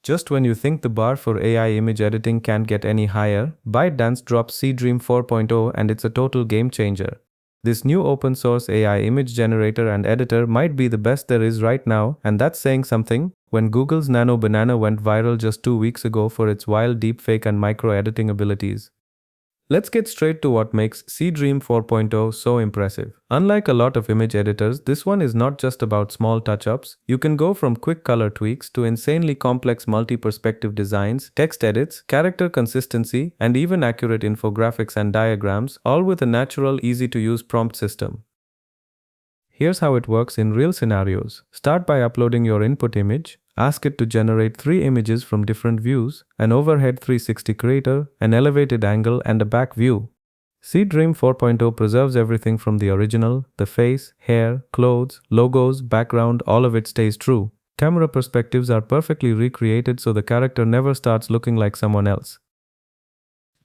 Just when you think the bar for AI image editing can't get any higher, ByteDance drops Seedream 4.0 and it's a total game changer. This new open source AI image generator and editor might be the best there is right now, and that's saying something, when Google's Nano Banana went viral just 2 weeks ago for its wild deepfake and micro-editing abilities. Let's get straight to what makes Seedream 4.0 so impressive. Unlike a lot of image editors, this one is not just about small touch-ups. You can go from quick color tweaks to insanely complex multi-perspective designs, text edits, character consistency, and even accurate infographics and diagrams, all with a natural, easy-to-use prompt system. Here's how it works in real scenarios. Start by uploading your input image. Ask it to generate 3 images from different views, an overhead 360 creator, an elevated angle, and a back view. Seedream 4.0 preserves everything from the original, the face, hair, clothes, logos, background, all of it stays true. Camera perspectives are perfectly recreated so the character never starts looking like someone else.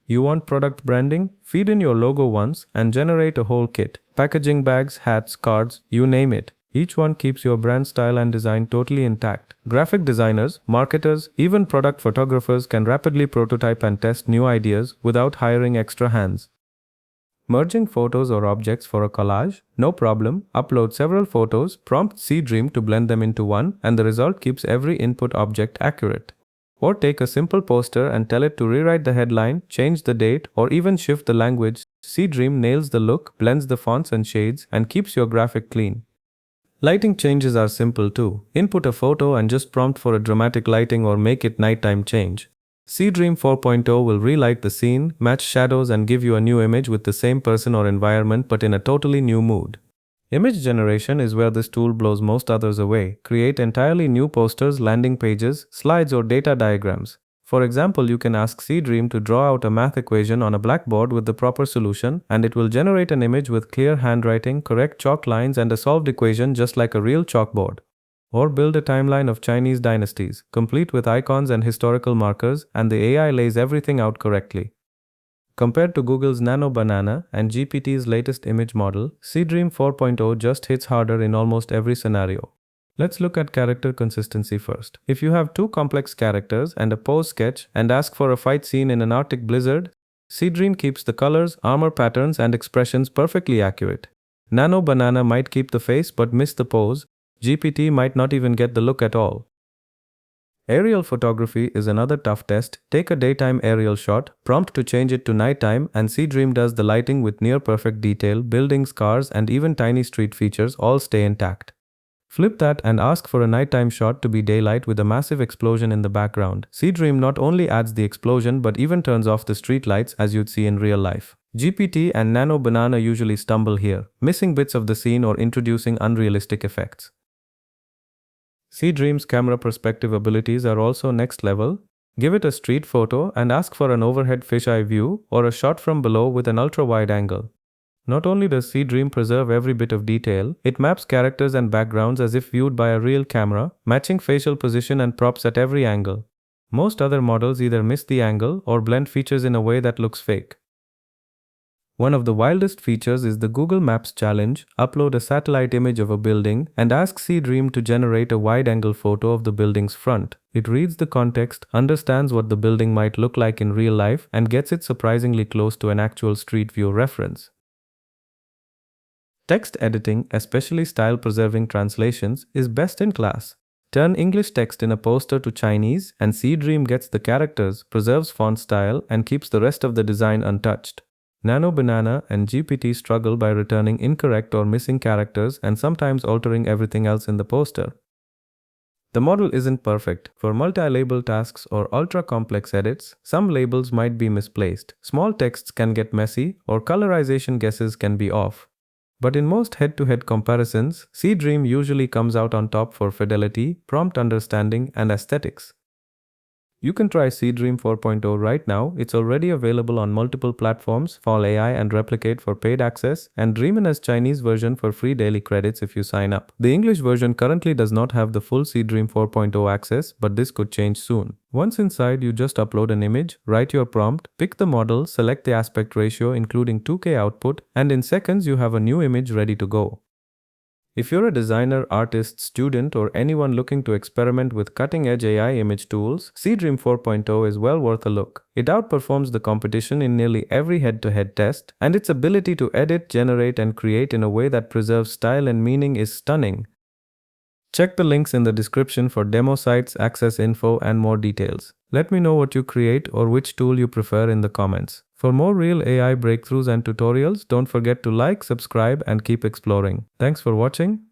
You want product branding? Feed in your logo once and generate a whole kit. Packaging bags, hats, cards, you name it. Each one keeps your brand style and design totally intact. Graphic designers, marketers, even product photographers can rapidly prototype and test new ideas without hiring extra hands. Merging photos or objects for a collage? No problem. Upload several photos, prompt Seedream to blend them into one, and the result keeps every input object accurate. Or take a simple poster and tell it to rewrite the headline, change the date, or even shift the language. Seedream nails the look, blends the fonts and shades, and keeps your graphic clean. Lighting changes are simple too. Input a photo and just prompt for a dramatic lighting or make it nighttime change. Seedream 4.0 will relight the scene, match shadows, and give you a new image with the same person or environment but in a totally new mood. Image generation is where this tool blows most others away. Create entirely new posters, landing pages, slides, or data diagrams. For example, you can ask Seedream to draw out a math equation on a blackboard with the proper solution, and it will generate an image with clear handwriting, correct chalk lines, and a solved equation just like a real chalkboard. Or build a timeline of Chinese dynasties, complete with icons and historical markers, and the AI lays everything out correctly. Compared to Google's Nano Banana and GPT's latest image model, Seedream 4.0 just hits harder in almost every scenario. Let's look at character consistency first. If you have 2 complex characters and a pose sketch and ask for a fight scene in an Arctic blizzard, Seedream keeps the colors, armor patterns, and expressions perfectly accurate. Nano Banana might keep the face but miss the pose. GPT might not even get the look at all. Aerial photography is another tough test. Take a daytime aerial shot, prompt to change it to nighttime, and Seedream does the lighting with near-perfect detail. Buildings, cars, and even tiny street features all stay intact. Flip that and ask for a nighttime shot to be daylight with a massive explosion in the background. Seedream not only adds the explosion but even turns off the street lights as you'd see in real life. GPT and Nano Banana usually stumble here, missing bits of the scene or introducing unrealistic effects. Seedream's camera perspective abilities are also next level. Give it a street photo and ask for an overhead fisheye view or a shot from below with an ultra-wide angle. Not only does Seedream preserve every bit of detail, it maps characters and backgrounds as if viewed by a real camera, matching facial position and props at every angle. Most other models either miss the angle or blend features in a way that looks fake. One of the wildest features is the Google Maps challenge. Upload a satellite image of a building and ask Seedream to generate a wide-angle photo of the building's front. It reads the context, understands what the building might look like in real life, and gets it surprisingly close to an actual street view reference. Text editing, especially style-preserving translations, is best in class. Turn English text in a poster to Chinese, and Seedream gets the characters, preserves font style, and keeps the rest of the design untouched. Nano Banana and GPT struggle by returning incorrect or missing characters and sometimes altering everything else in the poster. The model isn't perfect. For multi-label tasks or ultra-complex edits, some labels might be misplaced, small texts can get messy, or colorization guesses can be off. But in most head-to-head comparisons, Seedream usually comes out on top for fidelity, prompt understanding, and aesthetics. You can try Seedream 4.0 right now. It's already available on multiple platforms. Follow AI and Replicate for paid access, and Dreamina's Chinese version for free daily credits if you sign up. The English version currently does not have the full Seedream 4.0 access, but this could change soon. Once inside, you just upload an image, write your prompt, pick the model, select the aspect ratio including 2K output, and in seconds you have a new image ready to go. If you're a designer, artist, student, or anyone looking to experiment with cutting-edge AI image tools, Seedream 4.0 is well worth a look. It outperforms the competition in nearly every head-to-head test, and its ability to edit, generate, and create in a way that preserves style and meaning is stunning. Check the links in the description for demo sites, access info, and more details. Let me know what you create or which tool you prefer in the comments. For more real AI breakthroughs and tutorials, don't forget to like, subscribe, and keep exploring. Thanks for watching.